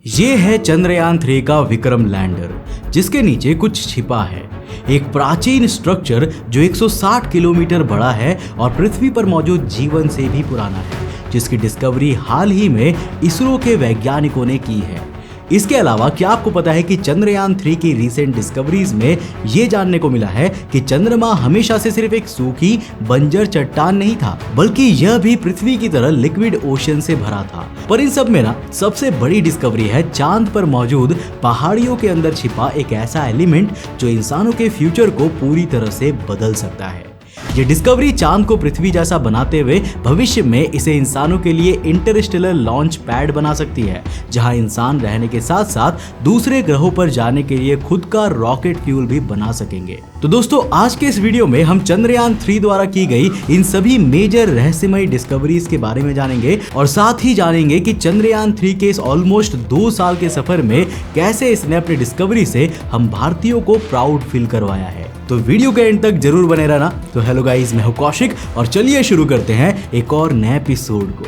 ये है चंद्रयान 3 का विक्रम लैंडर, जिसके नीचे कुछ छिपा है। एक प्राचीन स्ट्रक्चर जो 160 किलोमीटर बड़ा है और पृथ्वी पर मौजूद जीवन से भी पुराना है, जिसकी डिस्कवरी हाल ही में इसरो के वैज्ञानिकों ने की है। इसके अलावा क्या आपको पता है कि चंद्रयान 3 की रीसेंट डिस्कवरीज में ये जानने को मिला है कि चंद्रमा हमेशा से सिर्फ एक सूखी बंजर चट्टान नहीं था, बल्कि यह भी पृथ्वी की तरह लिक्विड ओशन से भरा था। पर इन सब में ना सबसे बड़ी डिस्कवरी है चांद पर मौजूद पहाड़ियों के अंदर छिपा एक ऐसा एलिमेंट जो इंसानों के फ्यूचर को पूरी तरह से बदल सकता है। ये डिस्कवरी चांद को पृथ्वी जैसा बनाते हुए भविष्य में इसे इंसानों के लिए इंटरस्टेलर लॉन्च पैड बना सकती है, जहां इंसान रहने के साथ साथ दूसरे ग्रहों पर जाने के लिए खुद का रॉकेट फ्यूल भी बना सकेंगे। तो दोस्तों, आज के इस वीडियो में हम चंद्रयान 3 द्वारा की गई इन सभी मेजर रहस्यमय डिस्कवरीज के बारे में जानेंगे और साथ ही जानेंगे कि चंद्रयान 3 के इस ऑलमोस्ट 2 साल के सफर में कैसे इसने अपनी डिस्कवरी से हम भारतीयों को प्राउड फील करवाया है। तो वीडियो के एंड तक जरूर बने रहना। तो हेलो गाइस, मैं हूं कौशिक और चलिए शुरू करते हैं एक और नए एपिसोड को।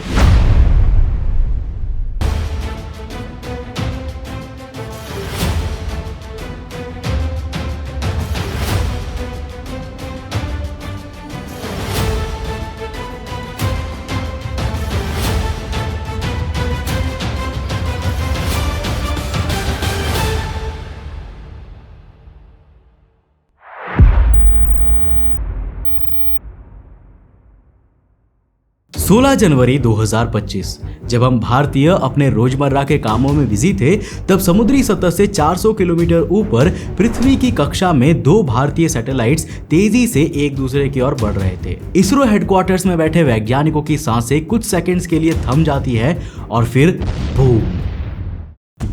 16 जनवरी 2025 जब हम भारतीय अपने रोजमर्रा के कामों में बिजी थे, तब समुद्री सतह से 400 किलोमीटर ऊपर पृथ्वी की कक्षा में 2 भारतीय सैटेलाइट्स तेजी से एक दूसरे की ओर बढ़ रहे थे। इसरो हेडक्वार्टर्स में बैठे वैज्ञानिकों की सांसें कुछ सेकंड्स के लिए थम जाती है और फिर बूम,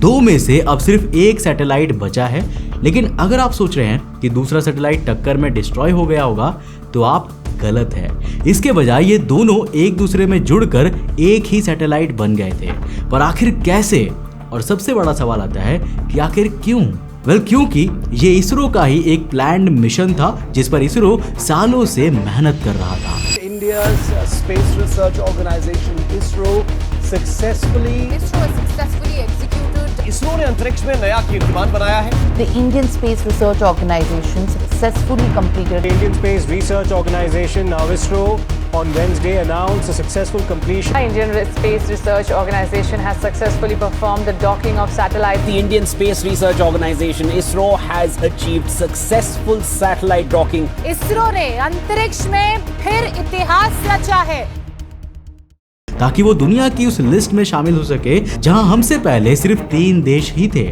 2 में से अब सिर्फ एक सैटेलाइट बचा है। लेकिन अगर आप सोच रहे हैं कि दूसरा सैटेलाइट टक्कर में डिस्ट्रॉय हो गया होगा, तो आप गलत है। इसके बजाय ये दोनों एक दूसरे में जुड़कर एक ही सैटेलाइट बन गए थे। पर आखिर कैसे? और सबसे बड़ा सवाल आता है कि आखिर क्यों? क्योंकि ये इसरो का ही एक प्लान्ड मिशन था, जिस पर इसरो सालों से मेहनत कर रहा था। India's space research organization ISRO successfully executed. ISRO ने अंतरिक्ष में नया कीर्तिमान बनाया है। The Indian Space Research Organization successfully completed. The Indian Space Research Organization, now ISRO, on Wednesday announced a successful completion. The Indian Space Research Organization has successfully performed the docking of satellites. The Indian Space Research Organization ISRO has achieved successful satellite docking. ISRO ने अंतरिक्ष में फिर इतिहास रचा है, ताकि वो दुनिया की उस लिस्ट में शामिल हो सके जहां हमसे पहले सिर्फ 3 देश ही थे,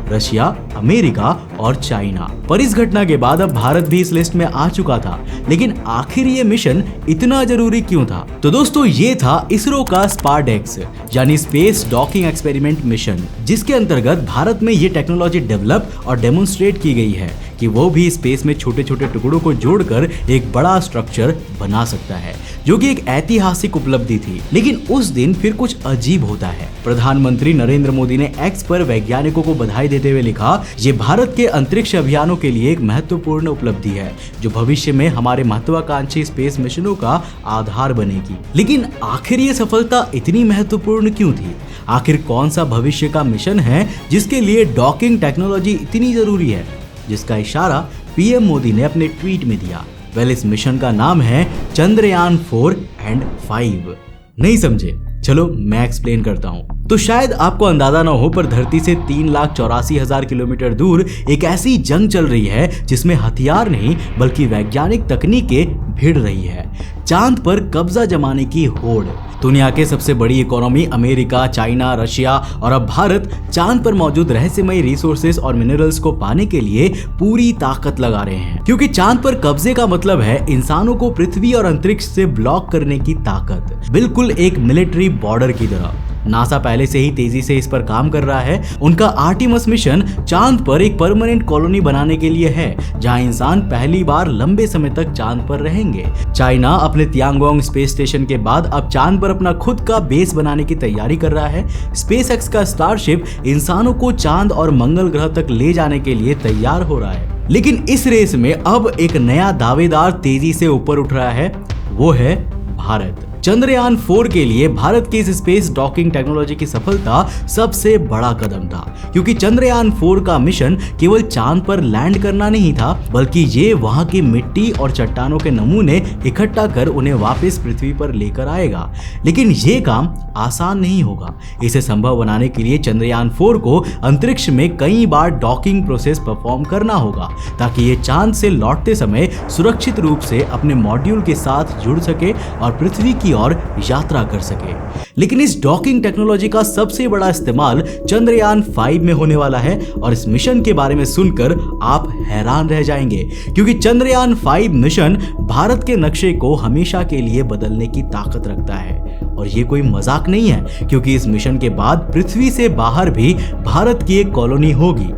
रशिया, अमेरिका और चाइना। पर इस घटना के बाद अब भारत भी इस लिस्ट में आ चुका था। लेकिन आखिर ये मिशन इतना जरूरी क्यों था? तो दोस्तों, ये था इसरो का स्पारडेक्स यानी स्पेस डॉकिंग एक्सपेरिमेंट मिशन, जिसके अंतर्गत भारत में ये टेक्नोलॉजी डेवलप और डेमोन्स्ट्रेट की गई है कि वो भी स्पेस में छोटे छोटे टुकड़ों को जोड़कर एक बड़ा स्ट्रक्चर बना सकता है, जो कि एक ऐतिहासिक उपलब्धि थी। लेकिन उस दिन फिर कुछ अजीब होता है। प्रधानमंत्री नरेंद्र मोदी ने एक्स पर वैज्ञानिकों को बधाई देते हुए लिखा, ये भारत के अंतरिक्ष अभियानों के लिए एक महत्वपूर्ण उपलब्धि है, जो भविष्य में हमारे महत्वाकांक्षी स्पेस मिशनों का आधार बनेगी। लेकिन आखिर ये सफलता इतनी महत्वपूर्ण क्यों थी? आखिर कौन सा भविष्य का मिशन है जिसके लिए डॉकिंग टेक्नोलॉजी इतनी जरूरी है, जिसका इशारा पीएम मोदी ने अपने ट्वीट में दिया? इस मिशन का नाम है चंद्रयान 4 एंड 5। नहीं समझे? चलो मैं एक्सप्लेन करता हूँ। तो शायद आपको अंदाजा ना हो, पर धरती से 3,84,000 किलोमीटर दूर एक ऐसी जंग चल रही है जिसमें हथियार नहीं बल्कि वैज्ञानिक तकनीकें भिड़ रही है। चांद पर कब्जा जमाने की होड़। दुनिया के सबसे बड़ी इकोनॉमी अमेरिका, चाइना, रशिया और अब भारत चांद पर मौजूद रहस्यमय रिसोर्सेस और मिनरल्स को पाने के लिए पूरी ताकत लगा रहे हैं, क्योंकि चांद पर कब्जे का मतलब है इंसानों को पृथ्वी और अंतरिक्ष से ब्लॉक करने की ताकत, बिल्कुल एक मिलिट्री बॉर्डर की तरह। नासा पहले से ही तेजी से इस पर काम कर रहा है। उनका आर्टिमस मिशन चांद पर एक परमानेंट कॉलोनी बनाने के लिए है, जहां इंसान पहली बार लंबे समय तक चांद पर रहेंगे। चाइना अपने तियांगोंग स्पेस स्टेशन के बाद अब चांद पर अपना खुद का बेस बनाने की तैयारी कर रहा है। स्पेसएक्स का स्टारशिप इंसानों को चांद और मंगल ग्रह तक ले जाने के लिए तैयार हो रहा है। लेकिन इस रेस में अब एक नया दावेदार तेजी से ऊपर उठ रहा है, वो है भारत। चंद्रयान 4 के लिए भारत की इस स्पेस डॉकिंग टेक्नोलॉजी की सफलता सबसे बड़ा कदम था, क्योंकि चंद्रयान 4 का मिशन केवल चांद पर लैंड करना नहीं था, बल्कि ये वहां की मिट्टी और चट्टानों के नमूने इकट्ठा कर उन्हें वापस पृथ्वी पर लेकर आएगा। लेकिन ये काम आसान नहीं होगा। इसे संभव बनाने के लिए चंद्रयान 4 को अंतरिक्ष में कई बार डॉकिंग प्रोसेस परफॉर्म करना होगा, ताकि ये चांद से लौटते समय सुरक्षित रूप से अपने मॉड्यूल के साथ जुड़ सके और पृथ्वी की ओर यात्रा कर सके। लेकिन इस डॉकिंग टेक्नोलॉजी का सबसे बड़ा इस्तेमाल चंद्रयान 5 में होने वाला है, और इस मिशन के बारे में सुनकर आप हैरान रह जाएंगे, क्योंकि चंद्रयान 5 मिशन भारत के नक्शे को हमेशा के लिए बदलने की ताकत रखता है। और ये कोई मजाक नहीं है, क्योंकि इस मिशन के बाद पृथ्वी से बाहर भी भारत की एक कॉलोनी होगी।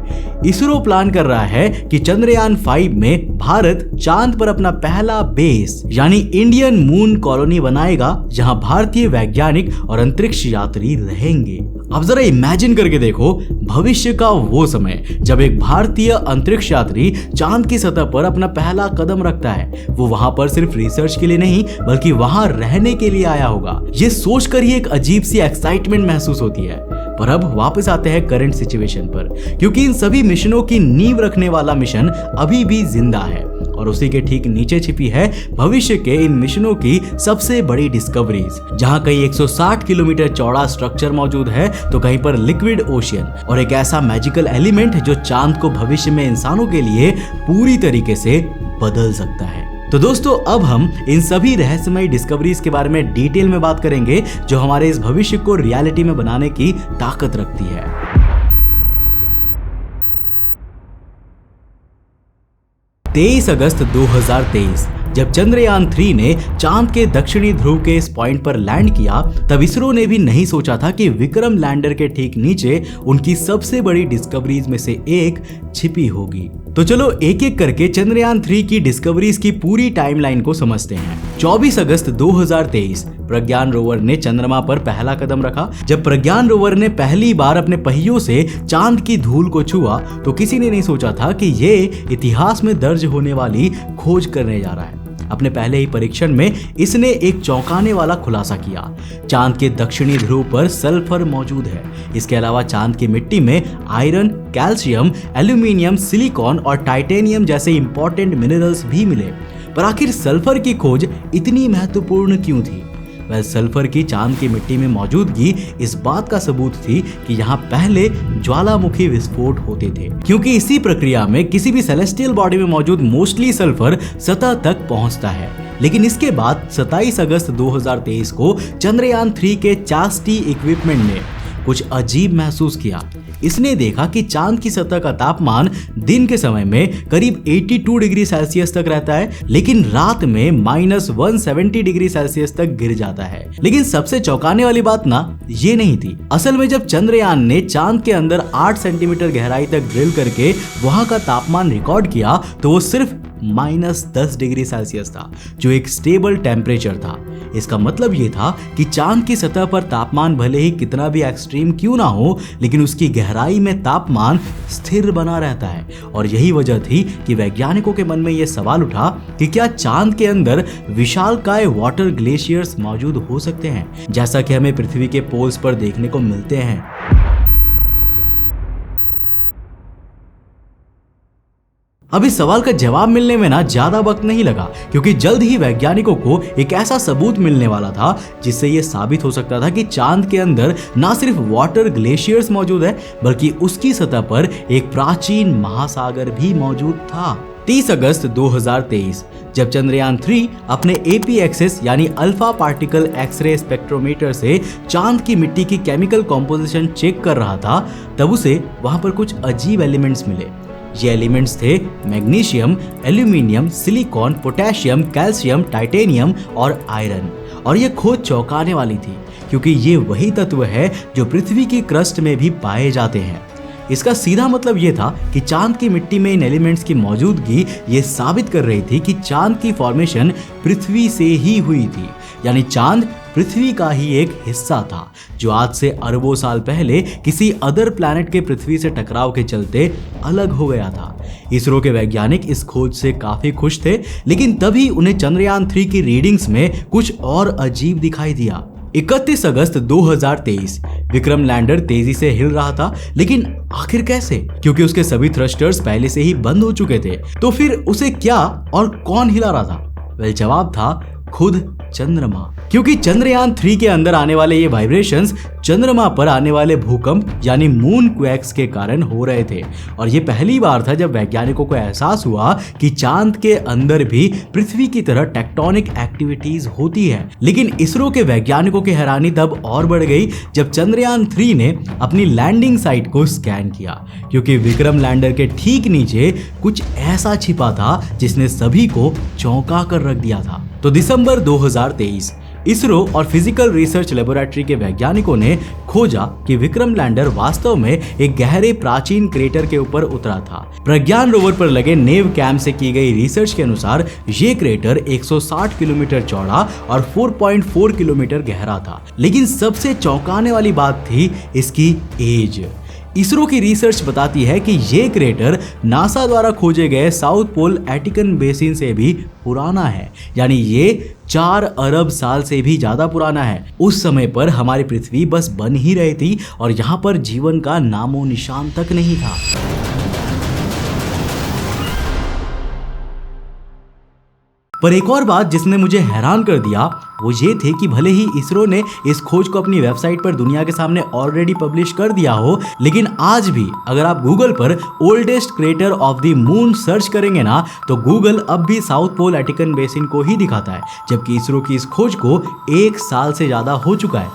इसरो प्लान कर रहा है कि चंद्रयान 5 में भारत चांद पर अपना पहला बेस यानी इंडियन मून कॉलोनी बनाएगा, जहां भारतीय वैज्ञानिक और अंतरिक्ष यात्री रहेंगे। अब जरा इमेजिन करके देखो भविष्य का वो समय जब एक भारतीय अंतरिक्ष यात्री चांद की सतह पर अपना पहला कदम रखता है। वो वहां पर सिर्फ रिसर्च के लिए नहीं, बल्कि वहां रहने के लिए आया होगा। ये सोचकर ही एक अजीब सी एक्साइटमेंट महसूस होती है। पर अब वापस आते हैं करंट सिचुएशन पर, क्योंकि इन सभी मिशनों की नींव रखने वाला मिशन अभी भी जिंदा है, और उसी के ठीक नीचे छिपी है भविष्य के इन मिशनों की सबसे बड़ी डिस्कवरीज, जहां कहीं 160 किलोमीटर चौड़ा स्ट्रक्चर मौजूद है, तो कहीं पर लिक्विड ओशियन और एक ऐसा मैजिकल एलिमेंट जो चांद को भविष्य में इंसानों के लिए पूरी तरीके से बदल सकता है। तो दोस्तों, अब हम इन सभी रहस्यमयी डिस्कवरीज के बारे में डिटेल में बात करेंगे, जो हमारे इस भविष्य को रियलिटी में बनाने की ताकत रखती है। 23 अगस्त 2023 जब चंद्रयान 3 ने चांद के दक्षिणी ध्रुव के इस पॉइंट पर लैंड किया, तब इसरो ने भी नहीं सोचा था कि विक्रम लैंडर के ठीक नीचे उनकी सबसे बड़ी डिस्कवरीज में से एक छिपी होगी। तो चलो एक एक करके चंद्रयान 3 की डिस्कवरीज की पूरी टाइमलाइन को समझते हैं। 24 अगस्त 2023 प्रज्ञान रोवर ने चंद्रमा पर पहला कदम रखा। जब प्रज्ञान रोवर ने पहली बार अपने पहियों से चांद की धूल को छुआ, तो किसी ने नहीं सोचा था कि ये इतिहास में दर्ज होने वाली खोज करने जा रहा है। अपने पहले ही परीक्षण में इसने एक चौंकाने वाला खुलासा किया। चांद के दक्षिणी ध्रुव पर सल्फर मौजूद है। इसके अलावा चांद की मिट्टी में आयरन, कैल्शियम, एल्यूमिनियम, सिलिकॉन और टाइटेनियम जैसे इंपॉर्टेंट मिनरल्स भी मिले। पर आखिर सल्फर की खोज इतनी महत्वपूर्ण क्यों थी? वह सल्फर की चांद की मिट्टी में मौजूदगी इस बात का सबूत थी कि यहाँ पहले ज्वालामुखी विस्फोट होते थे, क्योंकि इसी प्रक्रिया में किसी भी सेलेस्टियल बॉडी में मौजूद मोस्टली सल्फर सतह तक पहुंचता है। लेकिन इसके बाद 27 अगस्त 2023 को चंद्रयान 3 के चास्टी इक्विपमेंट ने कुछ अजीब महसूस किया। इसने देखा कि चांद की सतह का तापमान दिन के समय में करीब 82 डिग्री सेल्सियस तक रहता है, लेकिन रात में -170 डिग्री सेल्सियस तक गिर जाता है। लेकिन सबसे चौंकाने वाली बात ना ये नहीं थी। असल में जब चंद्रयान ने चांद के अंदर 8 सेंटीमीटर गहराई तक ड्रिल करके वहां का तापमान रिकॉर्ड किया, तो वो सिर्फ -10 डिग्री सेल्सियस था, जो एक स्टेबल टेम्परेचर था। इसका मतलब ये था कि चांद की सतह पर तापमान भले ही कितना भी एक्सट्रीम क्यों ना हो, लेकिन उसकी गहराई में तापमान स्थिर बना रहता है। और यही वजह थी कि वैज्ञानिकों के मन में यह सवाल उठा कि क्या चांद के अंदर विशालकाय वाटर ग्लेशियर्स मौजूद हो सकते हैं, जैसा कि हमें पृथ्वी के पोल्स पर देखने को मिलते हैं। अब इस सवाल का जवाब मिलने में ना ज्यादा वक्त नहीं लगा, क्योंकि जल्द ही वैज्ञानिकों को एक ऐसा सबूत मिलने वाला था जिससे यह साबित हो सकता था कि चांद के अंदर ना सिर्फ वाटर ग्लेशियर्स मौजूद है, बल्कि उसकी सतह पर एक प्राचीन महासागर भी मौजूद था। 30 अगस्त 2023 जब चंद्रयान 3 अपने APXS यानी अल्फा पार्टिकल एक्सरे स्पेक्ट्रोमीटर से चांद की मिट्टी की केमिकल कॉम्पोजिशन चेक कर रहा था, तब उसे वहां पर कुछ अजीब एलिमेंट्स मिले। ये एलिमेंट्स थे magnesium, aluminium, silicon, potassium, calcium, titanium और आयरन। और ये खोज चौंकाने वाली थी, क्योंकि ये वही तत्व है जो पृथ्वी की क्रस्ट में भी पाए जाते हैं। इसका सीधा मतलब ये था कि चांद की मिट्टी में इन एलिमेंट्स की मौजूदगी ये साबित कर रही थी कि चांद की फॉर्मेशन पृथ्वी से ही हुई थी। यानी चांद पृथ्वी का ही एक हिस्सा था जो आज से अरबों साल पहले किसी अदर प्लैनेट के पृथ्वी से टकराव के चलते अलग हो गया था। इसरो के वैज्ञानिक इस खोज से काफी खुश थे, लेकिन तभी उन्हें चंद्रयान 3 की रीडिंग्स में कुछ और अजीब दिखाई दिया। 31 अगस्त 2023 विक्रम लैंडर तेजी से हिल रहा था, लेकिन आखिर कैसे? क्योंकि उसके सभी थ्रस्टर्स पहले से ही बंद हो चुके थे। तो फिर उसे क्या और कौन हिला रहा था? वेल, जवाब था खुद चंद्रमा। क्योंकि चंद्रयान 3 के अंदर आने वाले ये वाइब्रेशंस चंद्रमा पर आने वाले भूकंप यानी मून क्वेक्स के कारण हो रहे थे। और ये पहली बार था जब वैज्ञानिकों को एहसास हुआ कि चांद के अंदर भी पृथ्वी की तरह टेक्टोनिक एक्टिविटीज होती है। लेकिन इसरो के वैज्ञानिकों की हैरानी तब और बढ़ गई जब चंद्रयान 3 ने अपनी लैंडिंग साइट को स्कैन किया, क्योंकि विक्रम लैंडर के ठीक नीचे कुछ ऐसा छिपा था जिसने सभी को चौंका कर रख दिया था। तो दिसंबर 2023 इसरो और फिजिकल रिसर्च लेबोरेटरी के वैज्ञानिकों ने खोजा कि विक्रम लैंडर वास्तव में एक गहरे प्राचीन क्रेटर के ऊपर उतरा था। प्रज्ञान रोवर पर लगे नेव कैम से की गई रिसर्च के अनुसार ये क्रेटर 160 किलोमीटर चौड़ा और 4.4 किलोमीटर गहरा था। लेकिन सबसे चौंकाने वाली बात थी इसकी एज। इसरो की रिसर्च बताती है कि ये क्रेटर नासा द्वारा खोजे गए साउथ पोल एटिकन बेसिन से भी पुराना है, यानी ये 4 अरब साल से भी ज्यादा पुराना है। उस समय पर हमारी पृथ्वी बस बन ही रही थी और यहाँ पर जीवन का नामो निशान तक नहीं था। पर एक और बात जिसने मुझे हैरान कर दिया वो ये थे कि भले ही इसरो ने इस खोज को अपनी वेबसाइट पर दुनिया के सामने ऑलरेडी पब्लिश कर दिया हो, लेकिन आज भी अगर आप गूगल पर oldest crater of the moon search करेंगे ना, तो गूगल अब भी साउथ पोल एटिकन बेसिन को ही दिखाता है, जबकि इसरो की इस खोज को 1 साल से ज्यादा हो चुका है।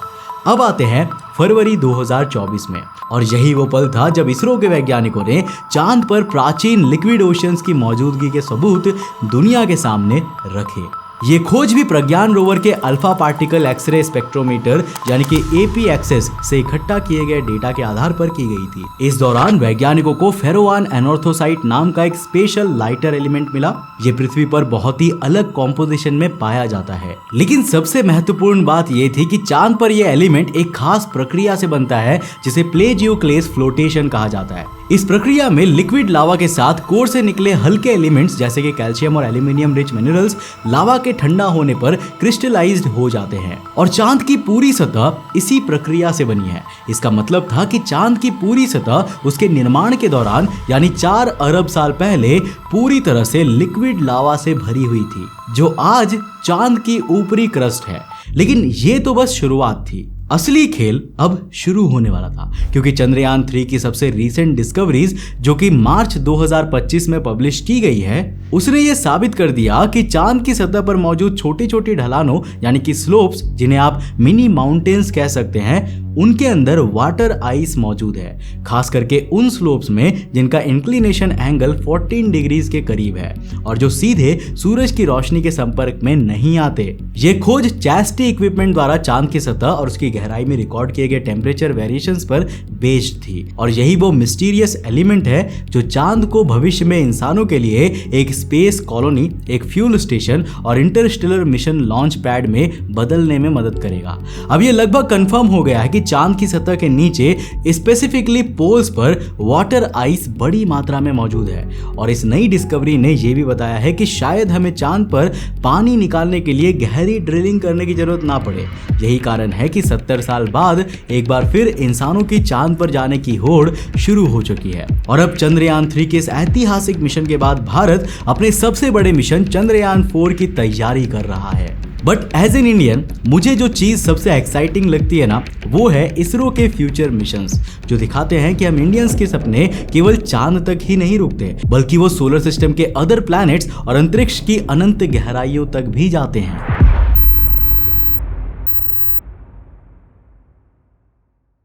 अब आते हैं फरवरी 2024 में, और यही वो पल था जब इसरो के वैज्ञानिकों ने चांद पर प्राचीन लिक्विड ओशंस की मौजूदगी के सबूत दुनिया के सामने रखे। ये खोज भी प्रज्ञान रोवर के अल्फा पार्टिकल एक्सरे स्पेक्ट्रोमीटर यानी कि APXS से इकट्ठा किए गए डेटा के आधार पर की गई थी। इस दौरान वैज्ञानिकों को फेरोवान एनोर्थोसाइट नाम का एक स्पेशल लाइटर एलिमेंट मिला। ये पृथ्वी पर बहुत ही अलग कॉम्पोजिशन में पाया जाता है। लेकिन सबसे महत्वपूर्ण बात यह थी कि चांद पर यह एलिमेंट एक खास प्रक्रिया से बनता है जिसे प्लेजियोक्लेस फ्लोटेशन कहा जाता है। इस प्रक्रिया में लिक्विड लावा के साथ कोर से निकले हल्के एलिमेंट्स जैसे कि कैल्शियम और एल्यूमिनियम रिच मिनरल्स लावा के ठंडा होने पर क्रिस्टलाइज्ड हो जाते हैं और चांद की पूरी सतह इसी प्रक्रिया से बनी है। इसका मतलब था कि चांद की पूरी सतह उसके निर्माण के दौरान यानी 4 अरब साल पहले पूरी तरह से लिक्विड लावा से भरी हुई थी, जो आज चांद की ऊपरी क्रस्ट है। लेकिन ये तो बस शुरुआत थी, असली खेल अब शुरू होने वाला था, क्योंकि चंद्रयान 3 की सबसे रीसेंट डिस्कवरीज जो कि मार्च 2025 में पब्लिश की गई है, उसने ये साबित कर दिया कि चांद की सतह पर मौजूद छोटी छोटी ढलानों यानी कि स्लोप्स, जिन्हें आप मिनी माउंटेन्स कह सकते हैं, उनके अंदर वाटर आइस मौजूद है, खास करके उन स्लोप्स में जिनका इंक्लिनेशन एंगल 14 डिग्रीज के करीब है और जो सीधे सूरज की रोशनी के संपर्क में नहीं आते। ये खोज चैस्टी इक्विपमेंट द्वारा चांद की सतह और उसकी गहराई में रिकॉर्ड किए गए टेम्परेचर वेरिएशंस पर बेस्ड थी, और यही वो मिस्टीरियस एलिमेंट है जो चांद को भविष्य में इंसानों के लिए एक स्पेस कॉलोनी, एक फ्यूल स्टेशन और इंटरस्टेलर मिशन लॉन्च पैड में बदलने में मदद करेगा। अब ये लगभग कंफर्म हो गया है कि चांद की सतह के नीचे स्पेसिफिकली पोल्स पर वाटर आइस बड़ी मात्रा में मौजूद है, और इस नई डिस्कवरी ने यह भी बताया है कि शायद हमें चांद पर पानी निकालने के लिए गहरी ड्रिलिंग करने की जरूरत ना पड़े। यही कारण है कि 70 साल बाद एक बार फिर इंसानों की चांद पर जाने की होड़ शुरू हो चुकी है। और अब चंद्रयान 3 के इस ऐतिहासिक मिशन के बाद भारत अपने सबसे बड़े मिशन चंद्रयान 4 की तैयारी कर रहा है। बट एज एन इंडियन मुझे जो चीज सबसे एक्साइटिंग लगती है ना, वो है इसरो के फ्यूचर मिशंस, जो दिखाते हैं कि हम इंडियंस के सपने केवल चांद तक ही नहीं रुकते, बल्कि वो सोलर सिस्टम के अदर प्लैनेट्स और अंतरिक्ष की अनंत गहराइयों तक भी जाते हैं।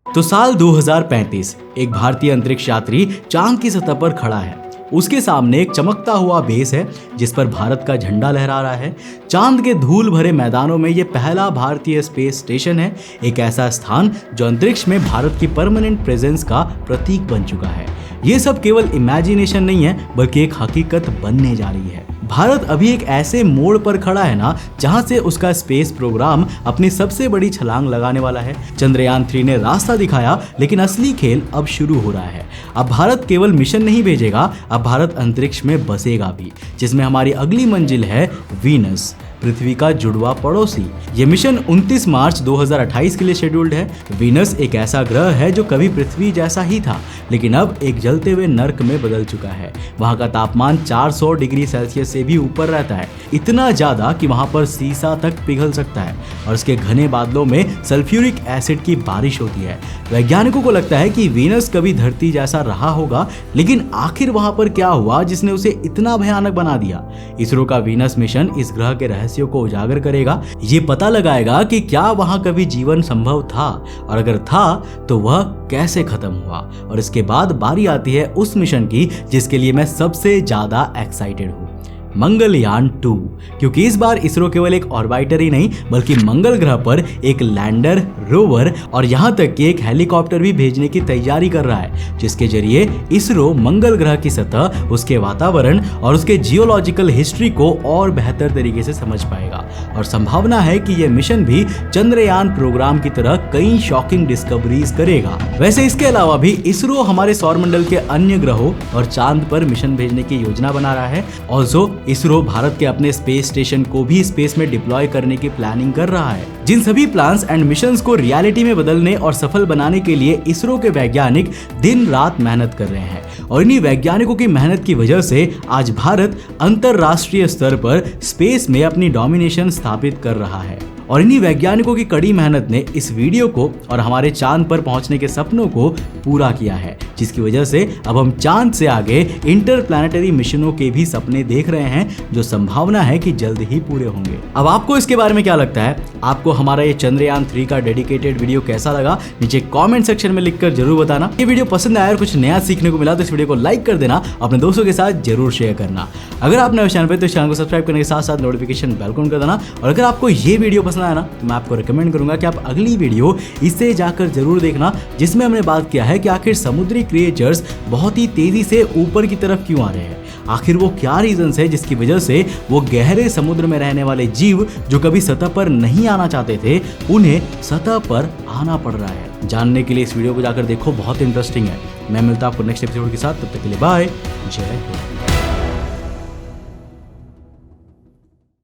तो साल 2035 एक भारतीय अंतरिक्ष यात्री चांद की सतह पर खड़ा है। उसके सामने एक चमकता हुआ बेस है जिस पर भारत का झंडा लहरा रहा है। चांद के धूल भरे मैदानों में यह पहला भारतीय स्पेस स्टेशन है, एक ऐसा स्थान जो अंतरिक्ष में भारत की परमानेंट प्रेजेंस का प्रतीक बन चुका है। ये सब केवल इमेजिनेशन नहीं है, बल्कि एक हकीकत बनने जा रही है। भारत अभी एक ऐसे मोड़ पर खड़ा है ना जहां से उसका स्पेस प्रोग्राम अपनी सबसे बड़ी छलांग लगाने वाला है। चंद्रयान 3 ने रास्ता दिखाया, लेकिन असली खेल अब शुरू हो रहा है। अब भारत केवल मिशन नहीं भेजेगा, अब भारत अंतरिक्ष में बसेगा भी, जिसमें हमारी अगली मंजिल है वीनस, पृथ्वी का जुड़वा पड़ोसी। ये मिशन 29 मार्च 2028 के लिए शेड्यूल्ड है। वीनस एक ऐसा ग्रह है जो कभी पृथ्वी जैसा ही था, लेकिन अब एक जलते हुए नर्क में बदल चुका है। वहाँ का तापमान 400 डिग्री सेल्सियस से भी ऊपर रहता है, इतना ज्यादा कि वहाँ पर सीसा तक पिघल सकता है और इसके घने बादलों में सल्फ्यूरिक एसिड की बारिश होती है। वैज्ञानिकों को लगता है कि वीनस कभी धरती जैसा रहा होगा, लेकिन आखिर वहाँ पर क्या हुआ जिसने उसे इतना भयानक बना दिया? इसरो का वीनस मिशन इस ग्रह के रहस्यों को उजागर करेगा। ये पता लगाएगा कि क्या वहां कभी जीवन संभव था, और अगर था तो वह कैसे खत्म हुआ। और इसके बाद बारी आती है उस मिशन की जिसके लिए मैं सबसे ज्यादा एक्साइटेड हूं, मंगलयान 2। क्योंकि इस बार इसरो केवल एक ऑर्बिटर ही नहीं बल्कि मंगल ग्रह पर एक लैंडर, रोवर और यहां तक कि एक हेलीकॉप्टर भी भेजने की तैयारी कर रहा है, जिसके जरिए इसरो मंगल ग्रह की सतह, उसके वातावरण और उसके जियोलॉजिकल हिस्ट्री को और बेहतर तरीके से समझ पाएगा। और संभावना है कि यह मिशन भी चंद्रयान प्रोग्राम की तरह कई शॉकिंग डिस्कवरीज करेगा। वैसे इसके अलावा भी इसरो हमारे सौरमंडल के अन्य ग्रहों और चांद पर मिशन भेजने की योजना बना रहा है। ऑल्सो इसरो भारत के अपने स्पेस स्टेशन को भी स्पेस में डिप्लॉय करने की प्लानिंग कर रहा है। जिन सभी प्लान्स एंड मिशंस को रियलिटी में बदलने और सफल बनाने के लिए इसरो के वैज्ञानिक दिन रात मेहनत कर रहे हैं, और इन्हीं वैज्ञानिकों की मेहनत की वजह से आज भारत अंतरराष्ट्रीय स्तर पर स्पेस में अपनी डोमिनेशन स्थापित कर रहा है। और इन्हीं वैज्ञानिकों की कड़ी मेहनत ने इस वीडियो को और हमारे चांद पर पहुंचने के सपनों को पूरा किया है, जिसकी वजह से अब हम चांद से आगे इंटरप्लैनेटरी मिशनों के भी सपने देख रहे हैं, जो संभावना है कि जल्द ही पूरे होंगे। अब आपको इसके बारे में क्या लगता है? आपको हमारा ये चंद्रयान 3 का डेडिकेटेड वीडियो कैसा लगा? नीचे कमेंट सेक्शन में लिखकर जरूर बताना। ये वीडियो पसंद आया और कुछ नया सीखने को मिला तो इस वीडियो को लाइक कर देना, अपने दोस्तों के साथ जरूर शेयर करना। अगर आपने इस चैनल पर तो इस चैनल को सब्सक्राइब करने के साथ साथ नोटिफिकेशन बेल को ऑन कर देना। और अगर आपको ये वीडियो पसंद आया ना, तो मैं आपको रिकमेंड करूंगा कि आप अगली वीडियो इससे जाकर जरूर देखना, जिसमें हमने बात किया है कि आखिर समुद्री क्रिएचर्स बहुत ही तेजी से ऊपर की तरफ क्यों आ रहे हैं। आखिर वो क्या रीजंस है जिसकी वजह से वो गहरे समुद्र में रहने वाले जीव जो कभी सतह पर नहीं आना चाहते थे, उन्हें सतह पर आना पड़ रहा है। जानने के लिए इस वीडियो को जाकर देखो, बहुत इंटरेस्टिंग है। मैं मिलता हूं आपको नेक्स्ट एपिसोड के साथ, तब तक के लिए बाय, जय हिंद।